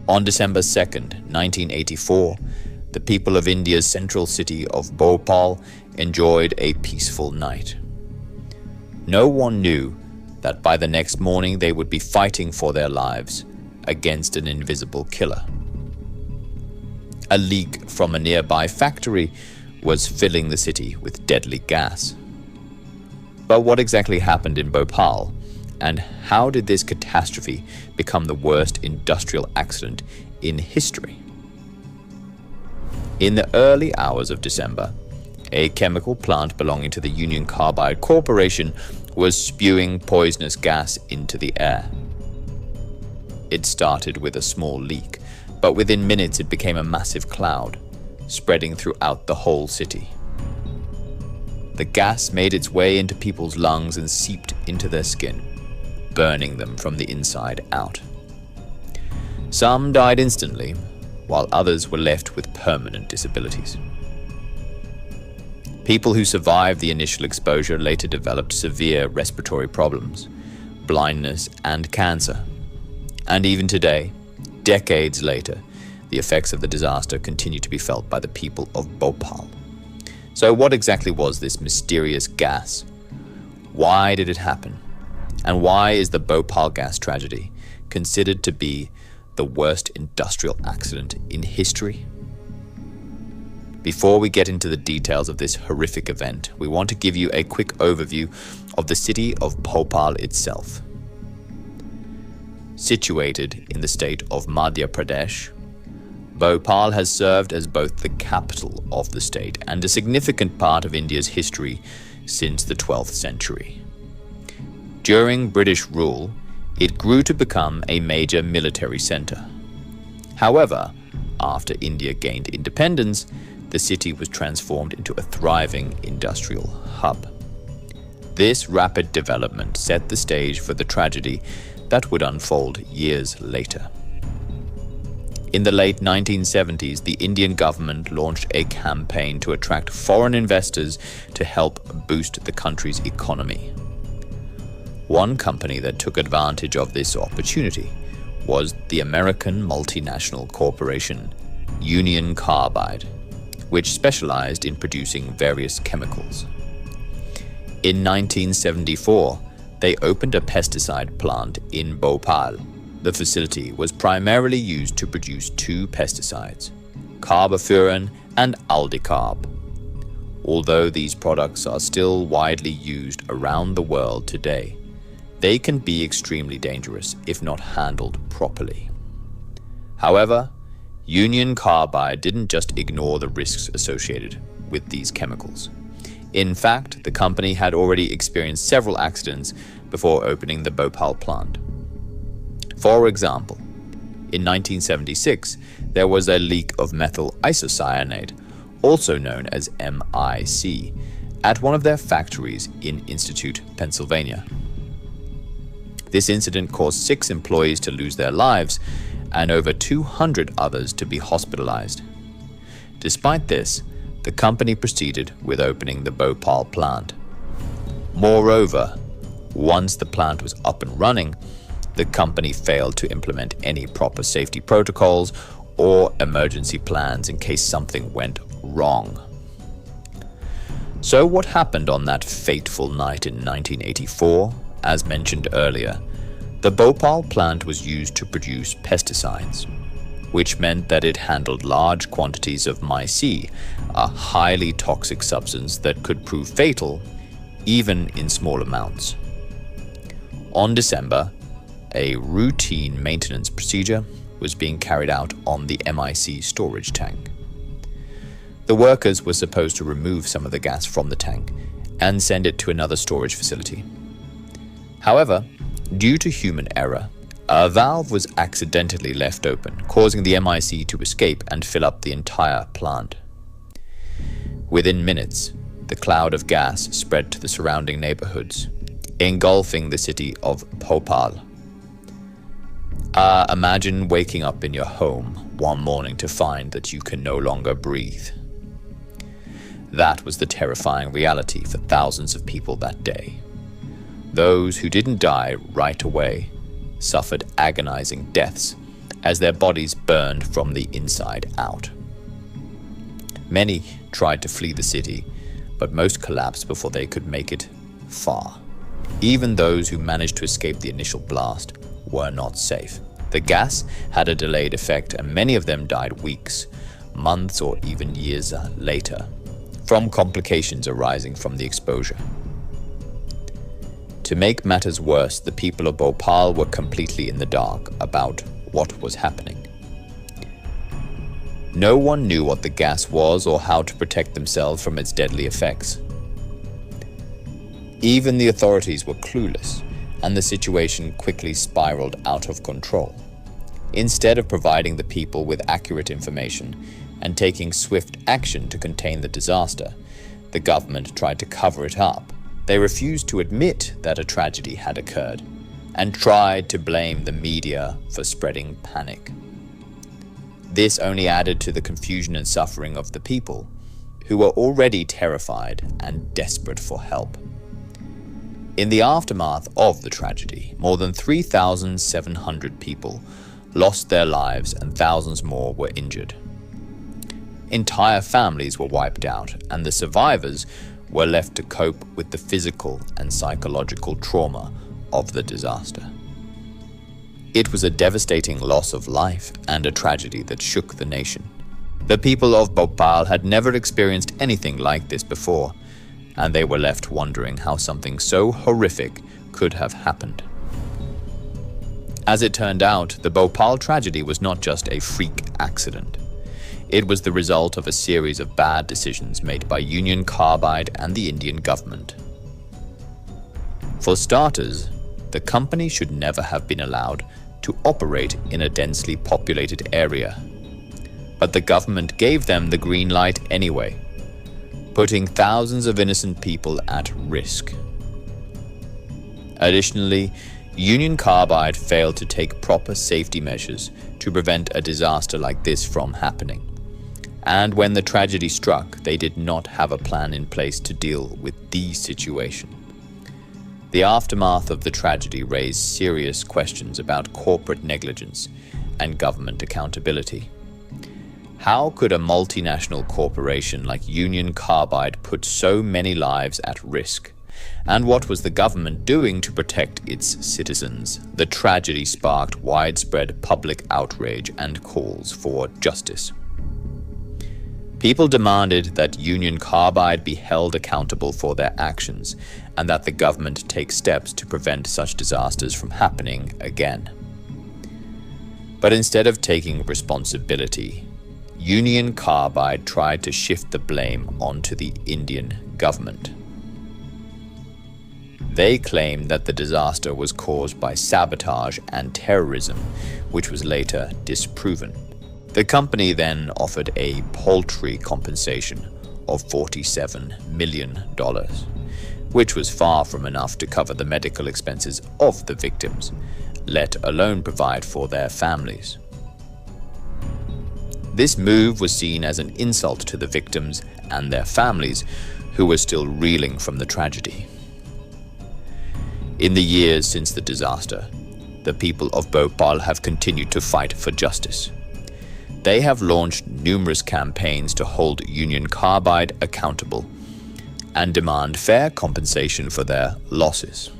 On December 2nd, 1984, the people of India's central city of Bhopal enjoyed a peaceful night. No one knew that by the next morning they would be fighting for their lives against an invisible killer. A leak from a nearby factory was filling the city with deadly gas. But what exactly happened in Bhopal, and how did this catastrophe become the worst industrial accident in history? In the early hours of December, a chemical plant belonging to the Union Carbide Corporation was spewing poisonous gas into the air. It started with a small leak, but within minutes it became a massive cloud, spreading throughout the whole city. The gas made its way into people's lungs and seeped into their skin, burning them from the inside out. Some died instantly, while others were left with permanent disabilities. People who survived the initial exposure later developed severe respiratory problems, blindness, and cancer. And even today, decades later, the effects of the disaster continue to be felt by the people of Bhopal. So what exactly was this mysterious gas? Why did it happen? And why is the Bhopal Gas Tragedy considered to be the worst industrial accident in history? Before we get into the details of this horrific event, we want to give you a quick overview of the city of Bhopal itself. Situated in the state of Madhya Pradesh, Bhopal has served as both the capital of the state and a significant part of India's history since the 12th century. During British rule, it grew to become a major military center. However, after India gained independence, the city was transformed into a thriving industrial hub. This rapid development set the stage for the tragedy that would unfold years later. In the late 1970s, the Indian government launched a campaign to attract foreign investors to help boost the country's economy. One company that took advantage of this opportunity was the American multinational corporation Union Carbide, which specialized in producing various chemicals. In 1974, they opened a pesticide plant in Bhopal. The facility was primarily used to produce two pesticides, carbofuran and aldicarb. Although these products are still widely used around the world today, they can be extremely dangerous if not handled properly. However, Union Carbide didn't just ignore the risks associated with these chemicals. In fact, the company had already experienced several accidents before opening the Bhopal plant. For example, in 1976, there was a leak of methyl isocyanate, also known as MIC, at one of their factories in Institute, Pennsylvania. This incident caused 6 employees to lose their lives and over 200 others to be hospitalized. Despite this, the company proceeded with opening the Bhopal plant. Moreover, once the plant was up and running, the company failed to implement any proper safety protocols or emergency plans in case something went wrong. So what happened on that fateful night in 1984? As mentioned earlier, the Bhopal plant was used to produce pesticides, which meant that it handled large quantities of MIC, a highly toxic substance that could prove fatal even in small amounts. On December, a routine maintenance procedure was being carried out on the MIC storage tank. The workers were supposed to remove some of the gas from the tank and send it to another storage facility. However, due to human error, a valve was accidentally left open, causing the MIC to escape and fill up the entire plant. Within minutes, the cloud of gas spread to the surrounding neighborhoods, engulfing the city of Bhopal. Imagine waking up in your home one morning to find that you can no longer breathe. That was the terrifying reality for thousands of people that day. Those who didn't die right away suffered agonizing deaths as their bodies burned from the inside out. Many tried to flee the city, but most collapsed before they could make it far. Even those who managed to escape the initial blast were not safe. The gas had a delayed effect, and many of them died weeks, months, or even years later from complications arising from the exposure. To make matters worse, the people of Bhopal were completely in the dark about what was happening. No one knew what the gas was or how to protect themselves from its deadly effects. Even the authorities were clueless, and the situation quickly spiraled out of control. Instead of providing the people with accurate information and taking swift action to contain the disaster, the government tried to cover it up. They refused to admit that a tragedy had occurred and tried to blame the media for spreading panic. This only added to the confusion and suffering of the people, who were already terrified and desperate for help. In the aftermath of the tragedy, more than 3,700 people lost their lives and thousands more were injured. Entire families were wiped out, and the survivors were left to cope with the physical and psychological trauma of the disaster. It was a devastating loss of life and a tragedy that shook the nation. The people of Bhopal had never experienced anything like this before, and they were left wondering how something so horrific could have happened. As it turned out, the Bhopal tragedy was not just a freak accident. It was the result of a series of bad decisions made by Union Carbide and the Indian government. For starters, the company should never have been allowed to operate in a densely populated area. But the government gave them the green light anyway, putting thousands of innocent people at risk. Additionally, Union Carbide failed to take proper safety measures to prevent a disaster like this from happening. And when the tragedy struck, they did not have a plan in place to deal with the situation. The aftermath of the tragedy raised serious questions about corporate negligence and government accountability. How could a multinational corporation like Union Carbide put so many lives at risk? And what was the government doing to protect its citizens? The tragedy sparked widespread public outrage and calls for justice. People demanded that Union Carbide be held accountable for their actions and that the government take steps to prevent such disasters from happening again. But instead of taking responsibility, Union Carbide tried to shift the blame onto the Indian government. They claimed that the disaster was caused by sabotage and terrorism, which was later disproven. The company then offered a paltry compensation of $47 million, which was far from enough to cover the medical expenses of the victims, let alone provide for their families. This move was seen as an insult to the victims and their families, who were still reeling from the tragedy. In the years since the disaster, the people of Bhopal have continued to fight for justice. They have launched numerous campaigns to hold Union Carbide accountable and demand fair compensation for their losses.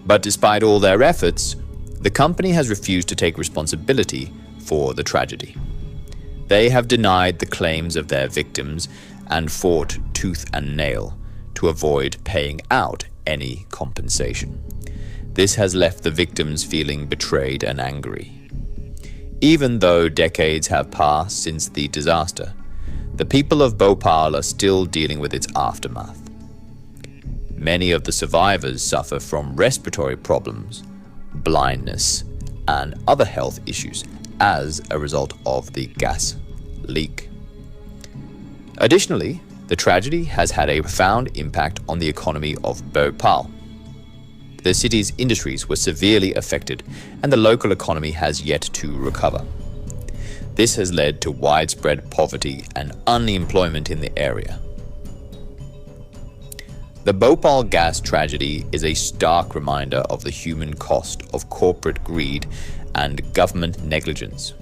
But despite all their efforts, the company has refused to take responsibility for the tragedy. They have denied the claims of their victims and fought tooth and nail to avoid paying out any compensation. This has left the victims feeling betrayed and angry. Even though decades have passed since the disaster, the people of Bhopal are still dealing with its aftermath. Many of the survivors suffer from respiratory problems, blindness, and other health issues as a result of the gas leak. Additionally, the tragedy has had a profound impact on the economy of Bhopal. The city's industries were severely affected, and the local economy has yet to recover. This has led to widespread poverty and unemployment in the area. The Bhopal Gas Tragedy is a stark reminder of the human cost of corporate greed and government negligence.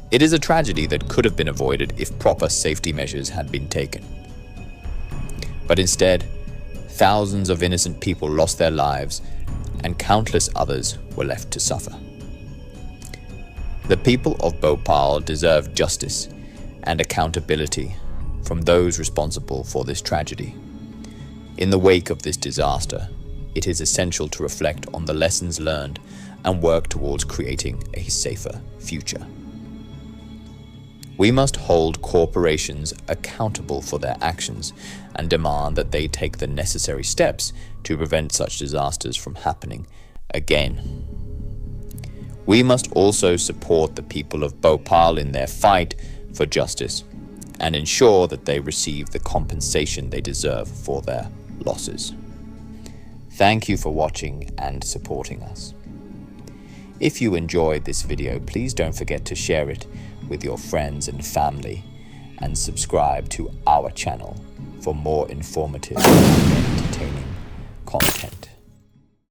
It is a tragedy that could have been avoided if proper safety measures had been taken. But instead, thousands of innocent people lost their lives and countless others were left to suffer. The people of Bhopal deserve justice and accountability from those responsible for this tragedy. In the wake of this disaster, it is essential to reflect on the lessons learned and work towards creating a safer future. We must hold corporations accountable for their actions and demand that they take the necessary steps to prevent such disasters from happening again. We must also support the people of Bhopal in their fight for justice and ensure that they receive the compensation they deserve for their losses. Thank you for watching and supporting us. If you enjoyed this video, please don't forget to share it with your friends and family and subscribe to our channel for more informative and entertaining content.